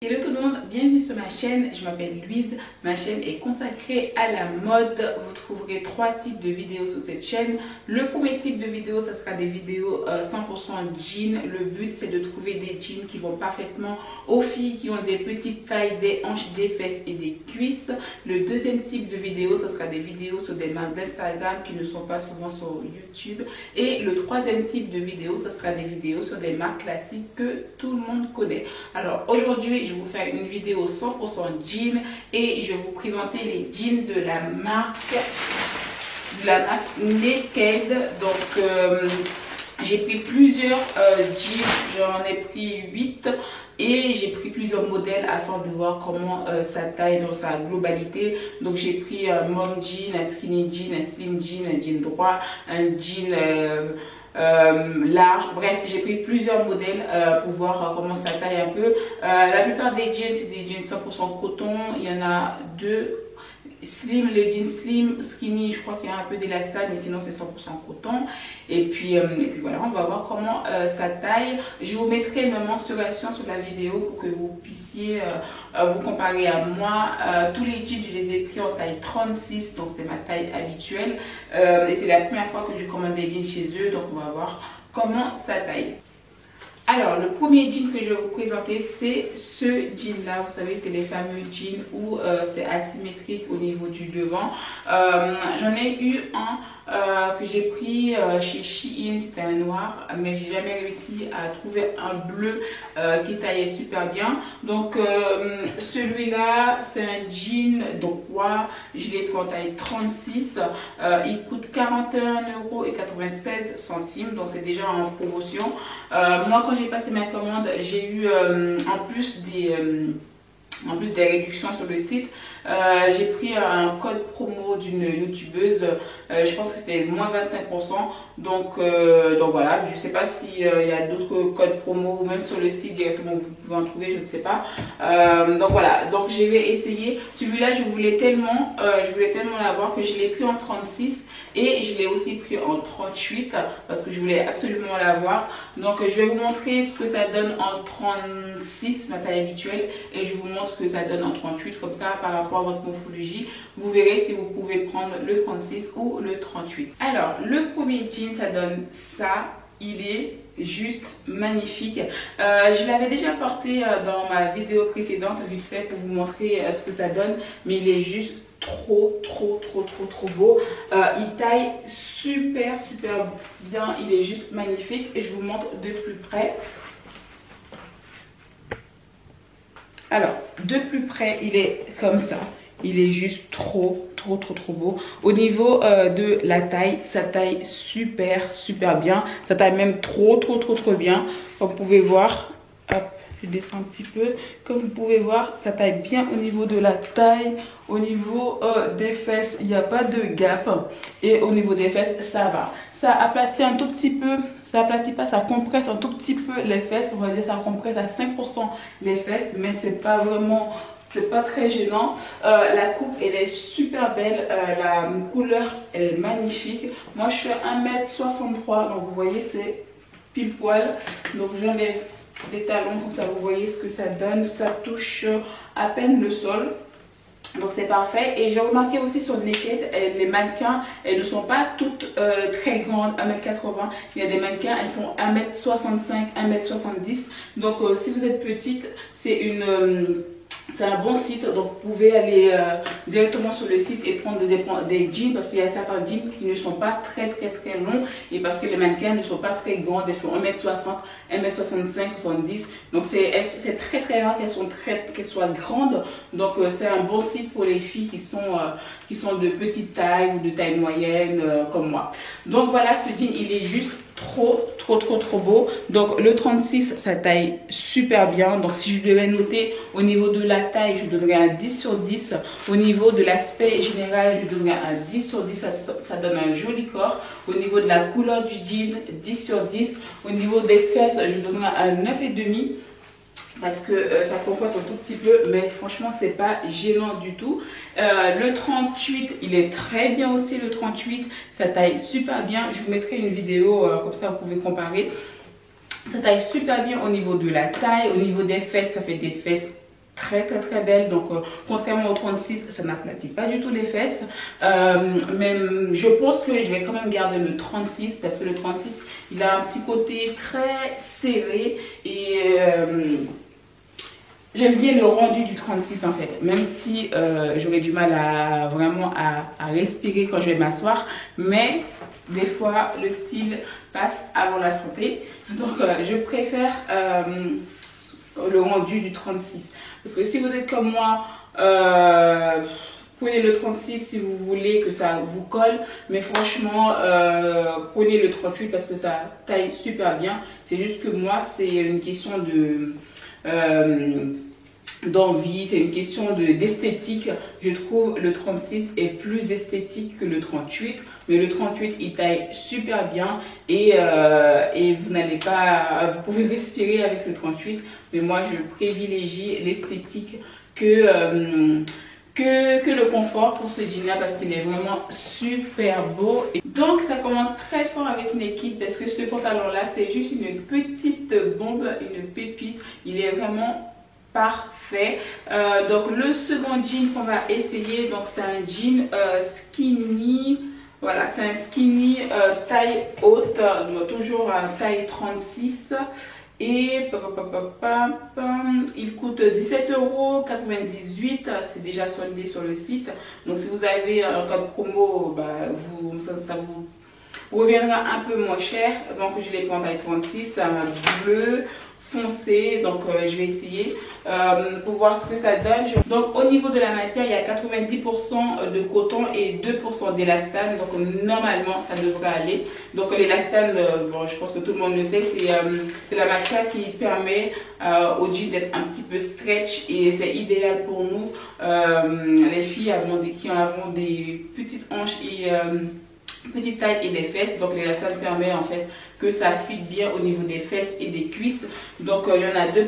Hello tout le monde, bienvenue sur ma chaîne, je m'appelle Louise, ma chaîne est consacrée à la mode. Vous trouverez trois types de vidéos sur cette chaîne. Le premier type de vidéo, ça sera des vidéos 100% jeans. Le but c'est de trouver des jeans qui vont parfaitement aux filles qui ont des petites tailles, des hanches, des fesses et des cuisses. Le deuxième type de vidéo, ça sera des vidéos sur des marques d'Instagram qui ne sont pas souvent sur YouTube. Et le troisième type de vidéo, ça sera des vidéos sur des marques classiques que tout le monde connaît. Alors aujourd'hui, je vais vous faire une vidéo 100% jean et je vais vous présenter les jeans de la marque Naked. Donc j'ai pris plusieurs jeans, j'en ai pris 8 et j'ai pris plusieurs modèles afin de voir comment ça taille dans sa globalité. Donc j'ai pris un mom jean, un skinny jean, un slim jean, un jean droit, un jean large. Bref, j'ai pris plusieurs modèles pour voir comment ça taille un peu. La plupart des jeans, c'est des jeans 100% coton. Il y en a deux slim, les jeans slim, skinny, je crois qu'il y a un peu d'élastane, mais sinon c'est 100% coton. Et puis voilà, on va voir comment ça taille. Je vous mettrai ma mensuration sur la vidéo pour que vous puissiez vous comparer à moi. Tous les jeans, je les ai pris en taille 36, donc c'est ma taille habituelle. Et c'est la première fois que je commande des jeans chez eux, donc on va voir comment ça taille. Alors, le premier jean que je vais vous présenter, c'est ce jean là. Vous savez, c'est les fameux jeans où c'est asymétrique au niveau du devant. J'en ai eu un que j'ai pris chez Shein, c'était un noir, mais j'ai jamais réussi à trouver un bleu qui taillait super bien. Donc celui-là, c'est un jean droit, je l'ai pris en taille 36. Il coûte 41,96 €, donc c'est déjà en promotion. Moi, quand j'ai passé ma commande, j'ai eu en plus des réductions sur le site. J'ai pris un code promo d'une youtubeuse, je pense que c'était moins 25%. Donc voilà, je ne sais pas s'il y a d'autres codes promo ou même sur le site directement vous pouvez en trouver, je ne sais pas. Donc voilà, donc je vais essayer. Celui-là, je voulais tellement l'avoir que je l'ai pris en 36 et je l'ai aussi pris en 38 parce que je voulais absolument l'avoir. Donc je vais vous montrer ce que ça donne en 36, ma taille habituelle, et je vous montre ce que ça donne en 38, comme ça par rapport à votre morphologie vous verrez si vous pouvez prendre le 36 ou le 38. Alors le premier jean, ça donne ça. Il est juste magnifique. Je l'avais déjà porté dans ma vidéo précédente vite fait pour vous montrer ce que ça donne, mais il est juste trop beau. Il taille super bien, il est juste magnifique et je vous montre de plus près. Alors de plus près, il est comme ça. Il est juste trop beau. Au niveau de la taille, ça taille super bien. Ça taille même trop bien. Comme vous pouvez voir, hop, je descends un petit peu. Comme vous pouvez voir, ça taille bien au niveau de la taille. Au niveau des fesses, il n'y a pas de gap. Et au niveau des fesses, ça va. Ça aplatit un tout petit peu. Ça aplatit pas, ça compresse un tout petit peu les fesses. On va dire ça compresse à 5% les fesses. Mais c'est pas vraiment... c'est pas très gênant. La coupe, elle est super belle. La couleur, elle est magnifique. Moi, je fais 1m63. Donc, vous voyez, c'est pile poil. Donc, j'enlève les talons. Comme ça, vous voyez ce que ça donne. Ça touche à peine le sol. Donc c'est parfait. Et j'ai remarqué aussi sur Naked, les mannequins, elles ne sont pas toutes très grandes, 1m80. Il y a des mannequins, elles font 1m65, 1m70. Donc si vous êtes petite, c'est un bon site, donc vous pouvez aller directement sur le site et prendre des jeans, parce qu'il y a certains jeans qui ne sont pas très longs, et parce que les mannequins ne sont pas très grandes, elles font 1m60, 1m65, 70. Donc c'est très rare qu'elles soient grandes. Donc c'est un bon site pour les filles qui sont de petite taille ou de taille moyenne comme moi. Donc voilà, ce jean il est juste trop beau. Donc le 36, ça taille super bien. Donc si je devais noter au niveau de la taille, je donnerais un 10 sur 10. Au niveau de l'aspect général, je donnerais un 10 sur 10. Ça donne un joli corps. Au niveau de la couleur du jean, 10 sur 10. Au niveau des fesses, je donnerais un 9,5. Parce que ça compresse un tout petit peu, mais franchement c'est pas gênant du tout. Le 38, il est très bien aussi. Le 38, ça taille super bien. Je vous mettrai une vidéo comme ça vous pouvez comparer. Ça taille super bien au niveau de la taille. Au niveau des fesses, ça fait des fesses très belle. Donc contrairement au 36, ça n'aplatit pas du tout les fesses. Mais je pense que je vais quand même garder le 36 parce que le 36 il a un petit côté très serré et j'aime bien le rendu du 36 en fait, même si j'aurais du mal à vraiment à respirer quand je vais m'asseoir, mais des fois le style passe avant la santé, donc je préfère le rendu du 36. Parce que si vous êtes comme moi, prenez le 36 si vous voulez que ça vous colle, mais franchement, prenez le 38 parce que ça taille super bien. C'est juste que moi, c'est une question de d'envie, c'est une question d'esthétique. Je trouve le 36 est plus esthétique que le 38, mais le 38 il taille super bien et vous n'allez pas, vous pouvez respirer avec le 38, mais moi je privilégie l'esthétique que le confort pour ce jean là parce qu'il est vraiment super beau. Et donc ça commence très fort avec Naked parce que ce pantalon là c'est juste une petite bombe, une pépite, il est vraiment parfait. Donc le second jean qu'on va essayer, donc c'est un jean skinny. Voilà, c'est un skinny taille haute, donc toujours taille 36 et il coûte 17,98 €. C'est déjà soldé sur le site. Donc si vous avez un code promo, bah, ça vous reviendra un peu moins cher. Donc je l'ai pris en taille 36, un bleu foncé, donc je vais essayer pour voir ce que ça donne. Donc au niveau de la matière, il y a 90% de coton et 2% d'élastane, donc normalement ça devrait aller. Donc l'élastane, bon, je pense que tout le monde le sait, c'est la matière qui permet au jean d'être un petit peu stretch et c'est idéal pour nous les filles qui avons des petites hanches et petite taille et des fesses. Donc l'élastane permet en fait que ça fit bien au niveau des fesses et des cuisses. Donc il y en a 2%.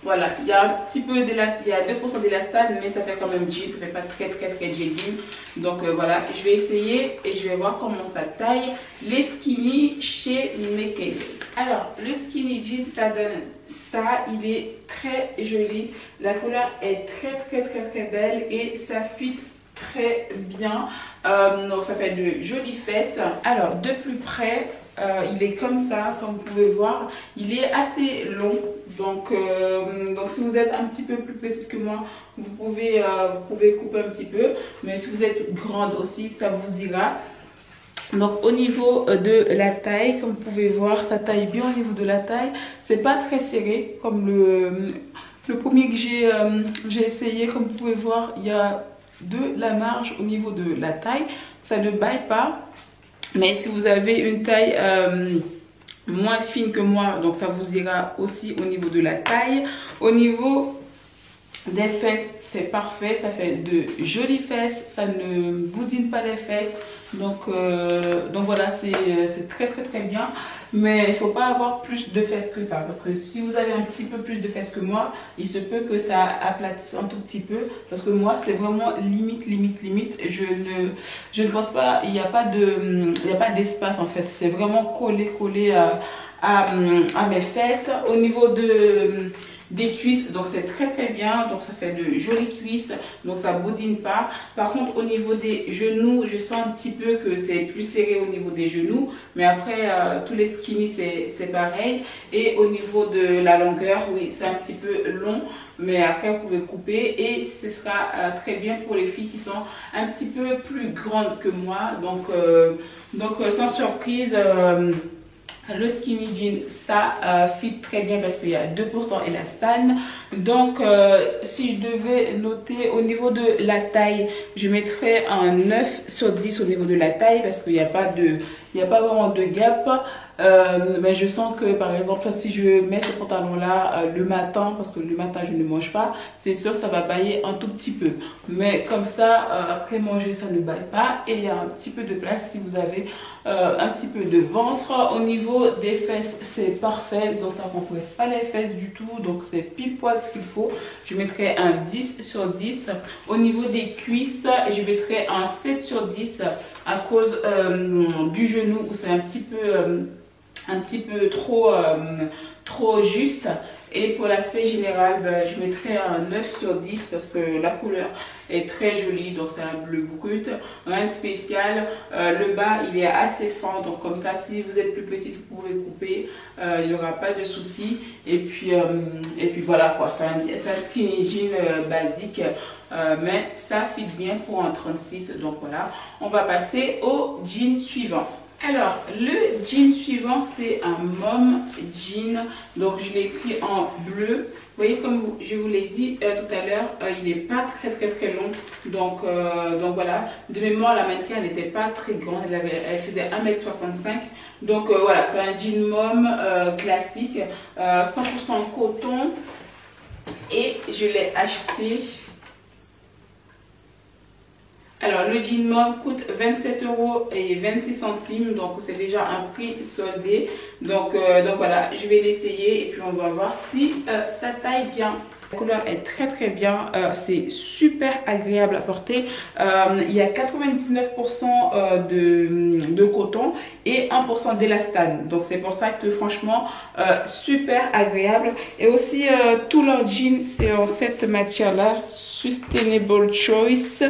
Voilà, il y a un petit peu d'élastane, il y a 2% d'élastane, mais ça fait quand même jean, ça fait pas très jegging. Donc voilà, je vais essayer et je vais voir comment ça taille les skinny chez Naked. Alors le skinny jean, ça donne ça, il est très joli, la couleur est très belle et ça fit très bien. Donc ça fait de jolies fesses. Alors de plus près, il est comme ça, comme vous pouvez voir, il est assez long. Donc si vous êtes un petit peu plus petite que moi, vous pouvez couper un petit peu, mais si vous êtes grande aussi, ça vous ira. Donc au niveau de la taille, comme vous pouvez voir, ça taille bien au niveau de la taille. C'est pas très serré comme le premier que j'ai essayé. Comme vous pouvez voir, il y a de la marge au niveau de la taille, ça ne baille pas. Mais si vous avez une taille moins fine que moi, donc ça vous ira aussi au niveau de la taille. Au niveau des fesses, c'est parfait, ça fait de jolies fesses, ça ne boudine pas les fesses. Donc voilà, c'est très bien, mais il ne faut pas avoir plus de fesses que ça, parce que si vous avez un petit peu plus de fesses que moi, il se peut que ça aplatisse un tout petit peu, parce que moi c'est vraiment limite. Je ne pense pas, il n'y a pas d'espace en fait, c'est vraiment collé à mes fesses. Au niveau des cuisses, donc c'est très bien, donc ça fait de jolies cuisses, donc ça boudine pas. Par contre au niveau des genoux, je sens un petit peu que c'est plus serré au niveau des genoux, mais après tous les skinny c'est pareil. Et au niveau de la longueur, oui, c'est un petit peu long, mais après vous pouvez couper et ce sera très bien pour les filles qui sont un petit peu plus grandes que moi. Donc sans surprise, le skinny jean, ça fit très bien parce qu'il y a 2% élastane. Donc si je devais noter au niveau de la taille, je mettrais un 9 sur 10 au niveau de la taille parce qu'il n'y a pas vraiment de gap. Mais je sens que par exemple si je mets ce pantalon là le matin, parce que le matin je ne mange pas, c'est sûr ça va bailler un tout petit peu, mais comme ça après manger ça ne baille pas et il y a un petit peu de place si vous avez un petit peu de ventre. Au niveau des fesses c'est parfait, donc ça ne compresse pas les fesses du tout, donc c'est pile poil ce qu'il faut. Je mettrai un 10 sur 10. Au niveau des cuisses je mettrai un 7 sur 10 à cause du genou où c'est un petit peu trop juste. Et pour l'aspect général, ben, je mettrai un 9 sur 10 parce que la couleur est très jolie. Donc c'est un bleu brut, rien de spécial. Le bas il est assez fin, donc comme ça si vous êtes plus petit vous pouvez couper, il n'y aura pas de souci. Et puis voilà quoi, c'est un skinny jean basique. Mais ça fit bien pour un 36. Donc voilà, on va passer au jean suivant. Alors, le jean suivant, c'est un mom jean. Donc, je l'ai pris en bleu. Vous voyez, comme je vous l'ai dit tout à l'heure, il n'est pas très long. Donc voilà. De mémoire, la mannequin, elle n'était pas très grande. Elle faisait 1m65. Donc, voilà, c'est un jean mom classique. 100% coton. Et je l'ai acheté... Alors, le jean mom coûte 27,26 €, donc c'est déjà un prix soldé. Donc voilà, je vais l'essayer et puis on va voir si ça taille bien. La couleur est très bien, c'est super agréable à porter. Il y a 99% de coton et 1% d'élastane. Donc c'est pour ça que franchement, super agréable. Et aussi, tout leur jean, c'est en cette matière-là. Sustainable Choice,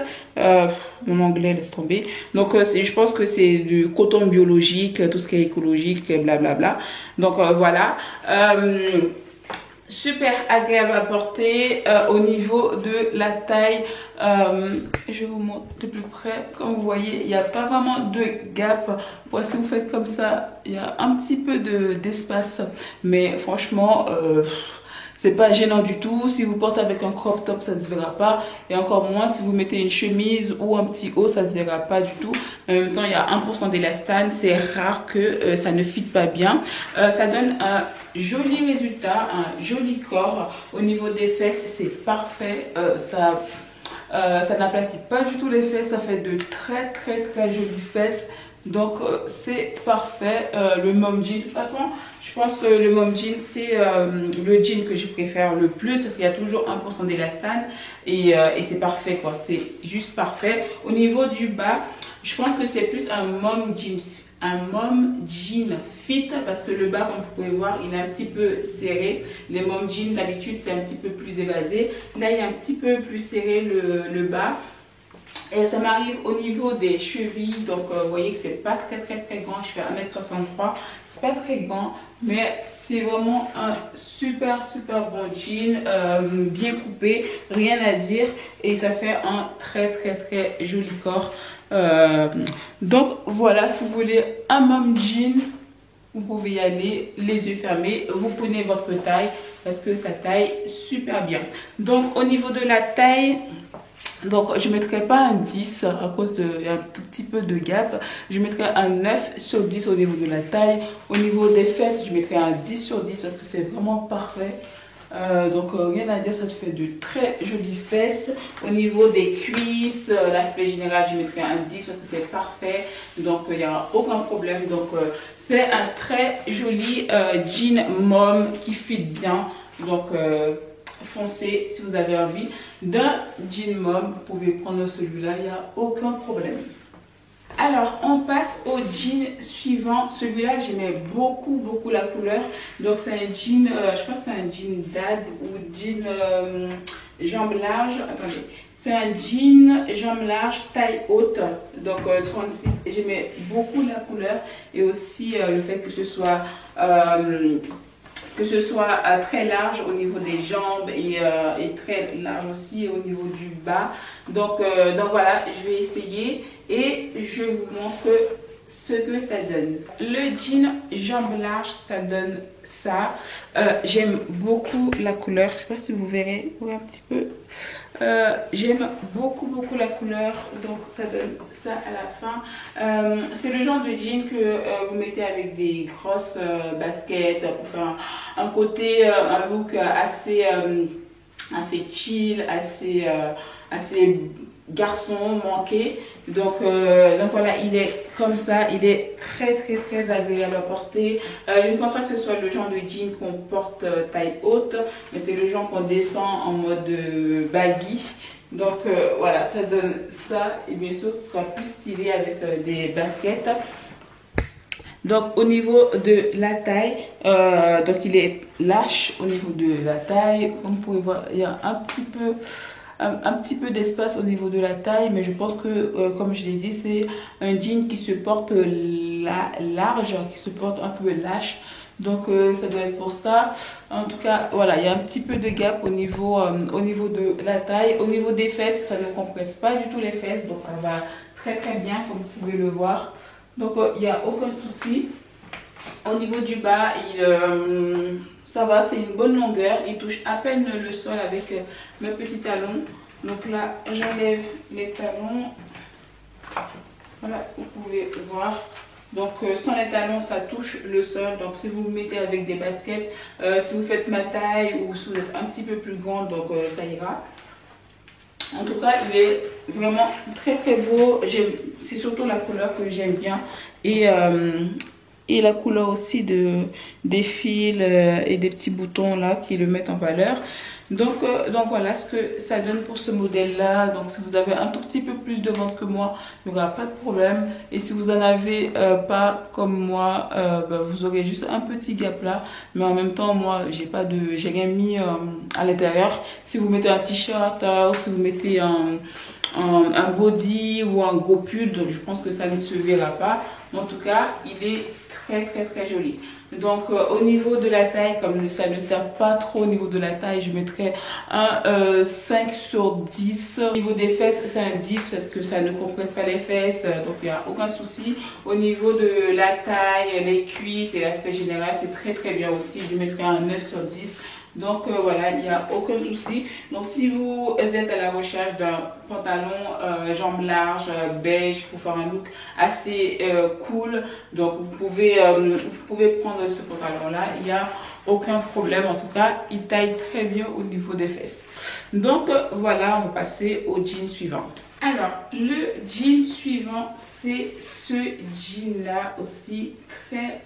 mon anglais laisse tomber. Donc je pense que c'est du coton biologique, tout ce qui est écologique, blablabla. Donc voilà, super agréable à porter. Au niveau de la taille, je vous montre de plus près. Comme vous voyez, il n'y a pas vraiment de gap. Bon, si vous faites comme ça, il y a un petit peu d'espace, mais franchement c'est pas gênant du tout. Si vous portez avec un crop top, ça ne se verra pas. Et encore moins si vous mettez une chemise ou un petit haut, ça ne se verra pas du tout. En même temps, il y a 1% d'élastane. C'est rare que ça ne fit pas bien. Ça donne un joli résultat, un joli corps. Au niveau des fesses, c'est parfait. Ça n'aplatit pas du tout les fesses. Ça fait de très jolies fesses. Donc c'est parfait. Le mom jean, de toute façon je pense que le mom jean c'est le jean que je préfère le plus parce qu'il y a toujours 1% d'élastane et c'est parfait quoi, c'est juste parfait. Au niveau du bas, je pense que c'est plus un mom jean fit parce que le bas, comme vous pouvez voir, il est un petit peu serré. Les mom jeans d'habitude c'est un petit peu plus évasé. Là il est un petit peu plus serré le bas. Et ça m'arrive au niveau des chevilles, donc vous voyez que c'est pas très grand, je fais 1m63, c'est pas très grand, mais c'est vraiment un super bon jean, bien coupé, rien à dire, et ça fait un très joli corps. Donc voilà, si vous voulez un mom jean, vous pouvez y aller, les yeux fermés, vous prenez votre taille, parce que ça taille super bien. Donc au niveau de la taille... Donc je ne mettrai pas un 10 à cause d'un tout petit peu de gap. Je mettrai un 9 sur 10 au niveau de la taille. Au niveau des fesses, je mettrai un 10 sur 10 parce que c'est vraiment parfait. Donc rien à dire, ça te fait de très jolies fesses. Au niveau des cuisses, l'aspect général, je mettrai un 10 parce que c'est parfait. Donc il n'y aura aucun problème. Donc c'est un très joli jean mom qui fit bien. Donc foncez si vous avez envie d'un jean mom, vous pouvez prendre celui-là, il n'y a aucun problème. Alors on passe au jean suivant. Celui-là j'aimais beaucoup la couleur. Donc c'est un jean, je pense que c'est un jean dad ou jean jambes larges. Attendez, c'est un jean jambes larges taille haute, donc 36. J'aimais beaucoup la couleur et aussi le fait que ce soit très large au niveau des jambes et très large aussi au niveau du bas. Donc voilà, je vais essayer et je vous montre ce que ça donne. Le jean jambes larges, ça donne ça. J'aime beaucoup la couleur, je sais pas si vous verrez, oui, un petit peu. J'aime beaucoup la couleur, donc ça donne ça à la fin. C'est le genre de jean que vous mettez avec des grosses baskets pour faire un côté, un look assez chill, assez garçon manqué. Donc voilà, il est comme ça, il est très agréable à porter. Je ne pense pas que ce soit le genre de jean qu'on porte taille haute, mais c'est le genre qu'on descend en mode baggy. Donc voilà, ça donne ça, et bien sûr ce sera plus stylé avec des baskets. Donc au niveau de la taille, donc il est lâche au niveau de la taille. Comme vous pouvez voir, il y a un petit peu d'espace au niveau de la taille, mais je pense que comme je l'ai dit, c'est un jean qui se porte large, qui se porte un peu lâche. Donc ça doit être pour ça. En tout cas, voilà, il y a un petit peu de gap au niveau de la taille. Au niveau des fesses, ça ne compresse pas du tout les fesses, donc ça va très bien, comme vous pouvez le voir. Donc il n'y a aucun souci. Au niveau du bas, ça va, c'est une bonne longueur. Il touche à peine le sol avec mes petits talons. Donc là, j'enlève les talons. Voilà, vous pouvez voir. Donc sans les talons, ça touche le sol. Donc si vous vous mettez avec des baskets, si vous faites ma taille ou si vous êtes un petit peu plus grande, donc ça ira. En tout cas, il est vraiment très beau. C'est surtout la couleur que j'aime bien. Et la couleur aussi des fils et des petits boutons là qui le mettent en valeur. Donc voilà ce que ça donne pour ce modèle là. Donc si vous avez un tout petit peu plus de ventre que moi, il n'y aura pas de problème. Et si vous en avez pas comme moi, vous aurez juste un petit gap là. Mais en même temps, moi j'ai rien mis à l'intérieur. Si vous mettez un t-shirt ou si vous mettez un body ou un gros pull, donc je pense que ça ne se verra pas. En tout cas, il est très joli. Donc au niveau de la taille, comme ça ne sert pas trop au niveau de la taille, je mettrais un 5 sur 10. Au niveau des fesses, c'est un 10 parce que ça ne compresse pas les fesses, donc il n'y a aucun souci. Au niveau de la taille, les cuisses et l'aspect général, c'est très bien aussi. Je mettrais un 9 sur 10. Donc voilà, il n'y a aucun souci. Donc si vous êtes à la recherche d'un pantalon jambes larges, beige, pour faire un look assez cool, donc vous pouvez prendre ce pantalon là, il n'y a aucun problème. En tout cas, il taille très bien au niveau des fesses. Donc voilà, on va passer au jean suivant. Alors, le jean suivant, c'est ce jean là aussi, très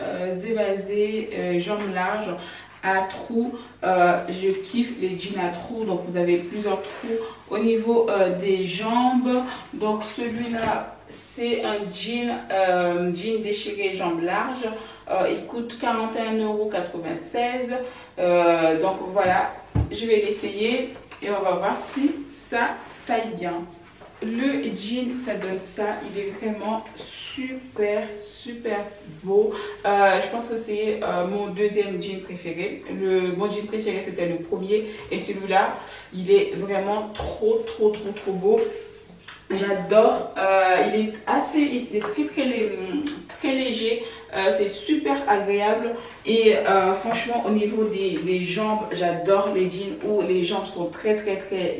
évasé, jambes larges, à trous. Je kiffe les jeans à trous, donc vous avez plusieurs trous au niveau des jambes. Donc celui-là, c'est un jean déchiré jambes larges. Il coûte 41,96 €. Donc voilà, je vais l'essayer et on va voir si ça taille bien. Le jean, ça donne ça. Il est vraiment super beau. Je pense que c'est mon deuxième jean préféré. Mon jean préféré, c'était le premier. Et celui-là, il est vraiment trop beau. J'adore. Il est très léger. C'est super agréable. Et franchement, au niveau des jambes, j'adore les jeans où les jambes sont très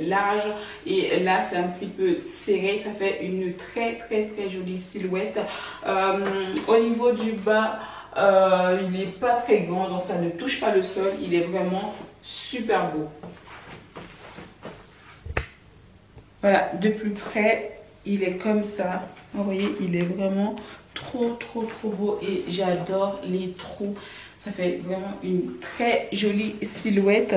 larges. Et là, c'est un petit peu serré. Ça fait une très jolie silhouette. Au niveau du bas, il n'est pas très grand, donc ça ne touche pas le sol. Il est vraiment super beau. Voilà, de plus près, il est comme ça. Vous voyez, il est vraiment trop beau et j'adore les trous. Ça fait vraiment une très jolie silhouette.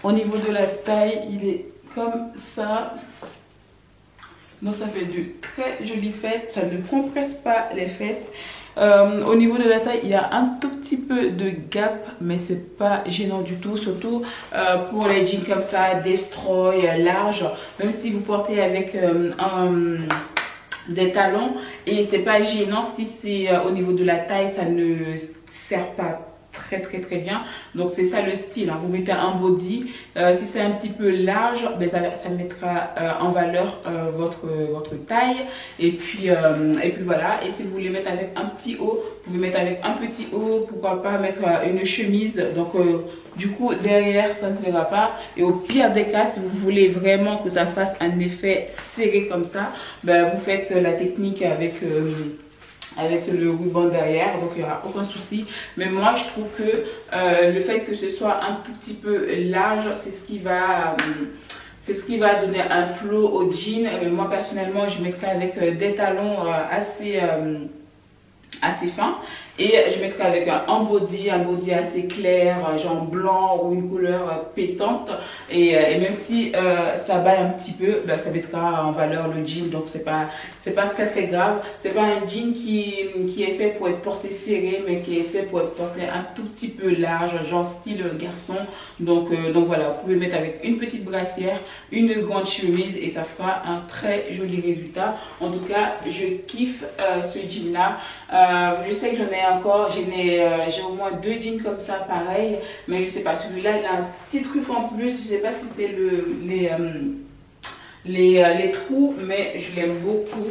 Au niveau de la taille, il est comme ça. Donc ça fait de très jolies fesses. Ça ne compresse pas les fesses. Au niveau de la taille, il y a un tout petit peu de gap, mais c'est pas gênant du tout, surtout pour les jeans comme ça, destroy, large, même si vous portez avec des talons, et c'est pas gênant si c'est au niveau de la taille, ça ne sert pas très bien. Donc c'est ça le style, hein. Vous mettez un body, si c'est un petit peu large, ben ça mettra en valeur votre taille, et puis voilà. Et si vous voulez mettre avec un petit haut, vous pouvez mettre avec un petit haut, pourquoi pas mettre une chemise. Donc du coup derrière ça ne se verra pas, et au pire des cas, si vous voulez vraiment que ça fasse un effet serré comme ça, ben vous faites la technique avec le ruban derrière, donc il n'y aura aucun souci. Mais moi je trouve que le fait que ce soit un tout petit peu large, c'est ce qui va donner un flow au jean. Mais moi personnellement, je mettrais avec des talons assez fin. Et je mettrai avec un body assez clair, genre blanc ou une couleur pétante. Et même si ça baille un petit peu, bah, ça mettra en valeur le jean. Donc c'est pas très grave. C'est pas un jean qui est fait pour être porté serré, mais qui est fait pour être porté un tout petit peu large, genre style garçon. Donc voilà, vous pouvez le mettre avec une petite brassière, une grande chemise et ça fera un très joli résultat. En tout cas, je kiffe ce jean là. Je sais que j'en ai encore, j'ai au moins 2 jeans comme ça pareil, mais je sais pas, celui-là il a un petit truc en plus, je sais pas si c'est les trous, mais je l'aime beaucoup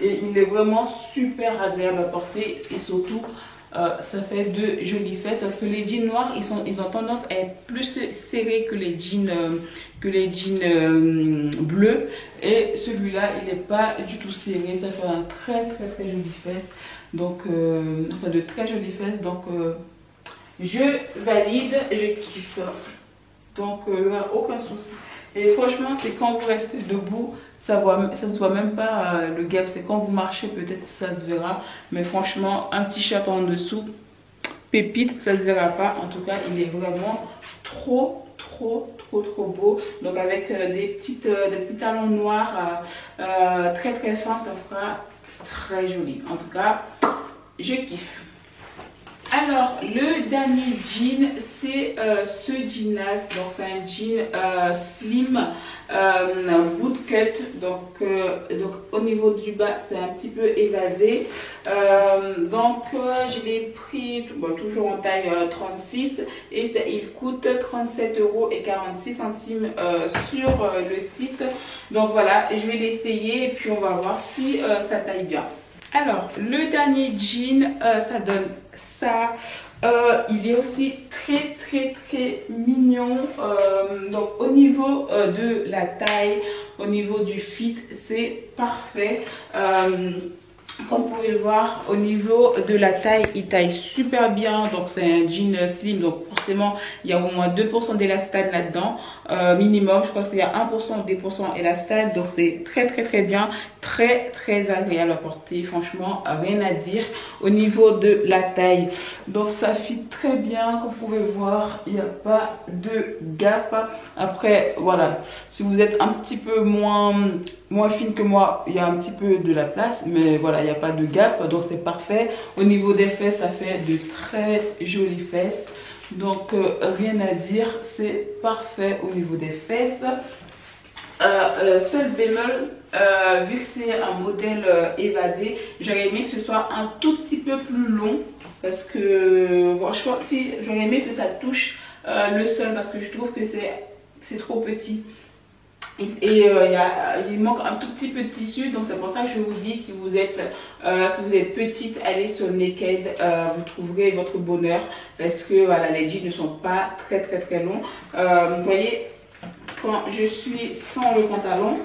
et il est vraiment super agréable à porter et surtout ça fait de jolies fesses parce que les jeans noirs ils ont tendance à être plus serrés que les jeans bleus et celui-là il n'est pas du tout serré, ça fait un très joli fesses. Donc, enfin de très jolies fesses, donc je valide, je kiffe. Donc, aucun souci. Et franchement, c'est quand vous restez debout, ça se voit même pas le gap. C'est quand vous marchez, peut-être ça se verra. Mais franchement, un t-shirt en dessous, pépite, ça se verra pas. En tout cas, il est vraiment trop beau. Donc, avec des petits talons noirs très fins, ça fera très joli. En tout cas, je kiffe. Alors, le dernier jean, c'est ce jean là. Donc, c'est un jean slim bootcut. Donc, au niveau du bas, c'est un petit peu évasé. Je l'ai pris toujours en taille 36 et il coûte 37,46 € sur le site. Donc, voilà, je vais l'essayer et puis on va voir si ça taille bien. Alors, le dernier jean, ça donne ça. Il est aussi très mignon. Donc, au niveau de la taille, au niveau du fit, c'est parfait. Comme vous pouvez le voir, au niveau de la taille, il taille super bien. Donc, c'est un jean slim. Donc, forcément, il y a au moins 2% d'élastane là-dedans. Minimum, je crois qu'il y a 1% ou 2% élastane. Donc, c'est très bien. Très agréable à porter. Franchement, rien à dire au niveau de la taille. Donc, ça fit très bien. Comme vous pouvez voir, il n'y a pas de gap. Après, voilà. Si vous êtes un petit peu moins fine que moi, il y a un petit peu de la place, mais voilà, il n'y a pas de gap, donc c'est parfait. Au niveau des fesses, ça fait de très jolies fesses, donc rien à dire, c'est parfait au niveau des fesses. Seul bémol, vu que c'est un modèle évasé, j'aurais aimé que ce soit un tout petit peu plus long, parce que bon, je pense si j'aurais aimé que ça touche le sol, parce que je trouve que c'est trop petit. Et il manque un tout petit peu de tissu, donc c'est pour ça que je vous dis, si vous êtes petite, allez sur Naked, vous trouverez votre bonheur, parce que voilà, les jeans ne sont pas très longs. Vous voyez, quand je suis sans le pantalon,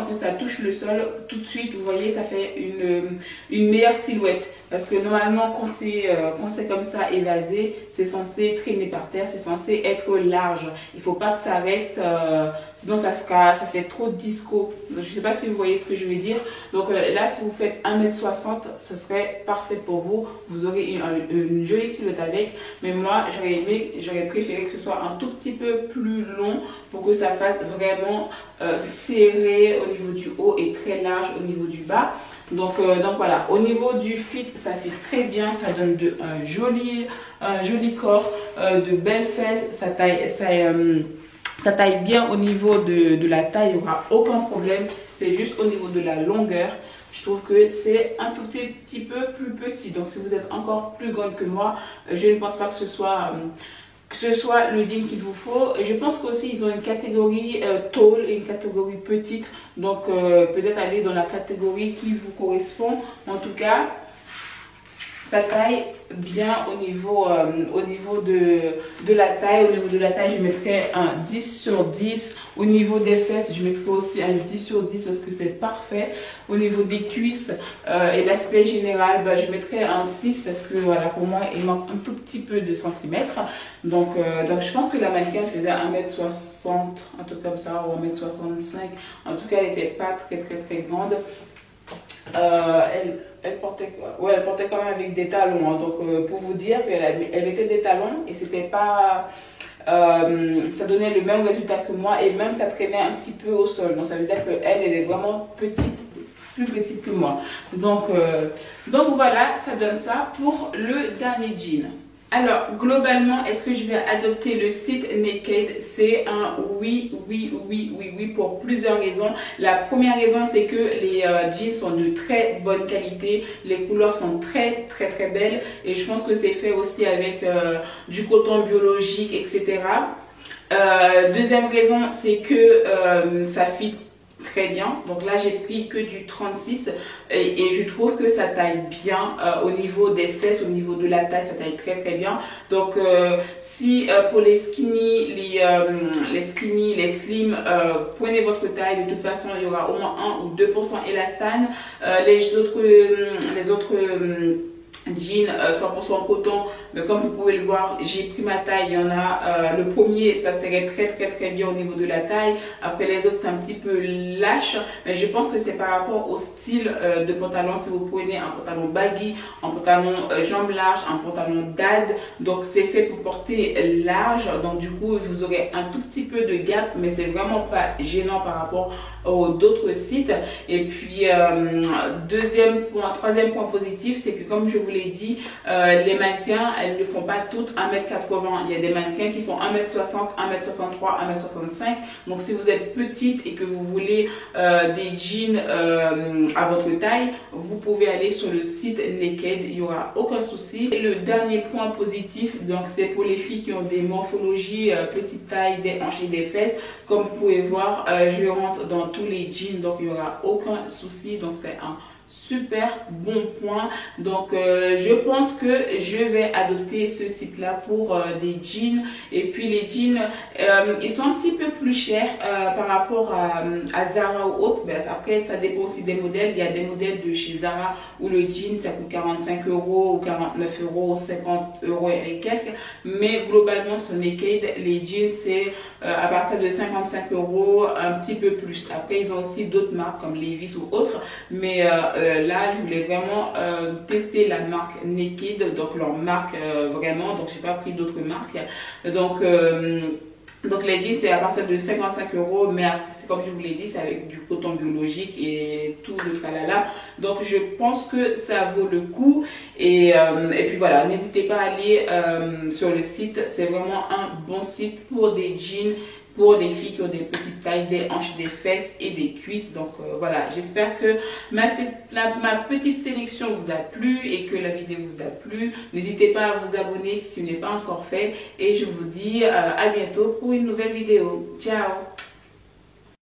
que ça touche le sol, tout de suite, vous voyez, ça fait une meilleure silhouette. Parce que normalement, quand c'est comme ça évasé, c'est censé traîner par terre, c'est censé être large. Il ne faut pas que ça reste, sinon ça fait trop disco. Donc, je ne sais pas si vous voyez ce que je veux dire. Donc là, si vous faites 1m60, ce serait parfait pour vous. Vous aurez une jolie silhouette avec. Mais moi, j'aurais préféré que ce soit un tout petit peu plus long pour que ça fasse vraiment serré au niveau du haut et très large au niveau du bas. Donc voilà, au niveau du fit, ça fait très bien, ça donne un joli corps, de belles fesses, ça taille bien au niveau de la taille, il n'y aura aucun problème, c'est juste au niveau de la longueur. Je trouve que c'est un tout petit peu plus petit, donc si vous êtes encore plus grande que moi, je ne pense pas que ce soit le jean qu'il vous faut. Je pense qu'aussi ils ont une catégorie tall et une catégorie petite, donc peut-être aller dans la catégorie qui vous correspond. En tout cas, ça taille bien au niveau de la taille. Au niveau de la taille, je mettrais un 10 sur 10. Au niveau des fesses, je mettrais aussi un 10 sur 10 parce que c'est parfait. Au niveau des cuisses et l'aspect général, je mettrais un 6 parce que voilà, pour moi, il manque un tout petit peu de centimètres. Donc je pense que la mannequin faisait 1m60, un truc comme ça, ou 1m65. En tout cas, elle n'était pas très grande. elle portait, ouais, elle portait quand même avec des talons. Hein. Donc, pour vous dire qu'elle mettait des talons et c'était pas, ça donnait le même résultat que moi et même ça traînait un petit peu au sol. Donc, ça veut dire qu'elle, elle est vraiment petite, plus petite que moi. Donc voilà, ça donne ça pour le dernier jean. Alors, globalement, est-ce que je vais adopter le site Naked? C'est un oui, pour plusieurs raisons. La première raison, c'est que les jeans sont de très bonne qualité. Les couleurs sont très belles. Et je pense que c'est fait aussi avec du coton biologique, etc. Deuxième raison, c'est que ça fit très bien. Donc là, j'ai pris que du 36 et je trouve que ça taille bien au niveau des fesses, au niveau de la taille, ça taille très bien. Donc si pour les skinny, les skinny, les slim, prenez votre taille. De toute façon, il y aura au moins 1 ou 2% élastane. Les autres jeans 100% coton, mais comme vous pouvez le voir, j'ai pris ma taille. Il y en a le premier, ça serait très bien au niveau de la taille. Après les autres, c'est un petit peu lâche, mais je pense que c'est par rapport au style de pantalon. Si vous prenez un pantalon baggy, un pantalon jambes larges, un pantalon dad, donc c'est fait pour porter large. Donc du coup, vous aurez un tout petit peu de gap, mais c'est vraiment pas gênant par rapport aux d'autres sites. Et puis troisième point positif, c'est que comme je vous l'ai dit, les mannequins, elles ne font pas toutes 1m80. Il y a des mannequins qui font 1m60, 1m63, 1m65. Donc si vous êtes petite et que vous voulez des jeans à votre taille, vous pouvez aller sur le site Naked, il n'y aura aucun souci. Et le dernier point positif, donc c'est pour les filles qui ont des morphologies petite taille, des hanches et des fesses. Comme vous pouvez voir, je rentre dans tous les jeans, donc il n'y aura aucun souci. Donc c'est un super bon point. Donc je pense que je vais adopter ce site là pour des jeans. Et puis les jeans, ils sont un petit peu plus chers par rapport à Zara ou autre. Ben, après ça dépend aussi des modèles. Il y a des modèles de chez Zara où le jean ça coûte 45 € ou 49 €, 50 € et quelques. Mais globalement sur Naked, les jeans c'est à partir de 55 €, un petit peu plus. Après ils ont aussi d'autres marques comme Levi's ou autres, mais là je voulais vraiment tester la marque Naked, donc leur marque vraiment, donc j'ai pas pris d'autres marques. Donc les jeans c'est à partir de 55 €, mais c'est comme je vous l'ai dit, c'est avec du coton biologique et tout le tralala. Donc je pense que ça vaut le coup. Et puis voilà, n'hésitez pas à aller sur le site, c'est vraiment un bon site pour des jeans, pour les filles qui ont des petites tailles, des hanches, des fesses et des cuisses. Donc voilà, j'espère que ma petite sélection vous a plu et que la vidéo vous a plu. N'hésitez pas à vous abonner si ce n'est pas encore fait. Et je vous dis à bientôt pour une nouvelle vidéo. Ciao!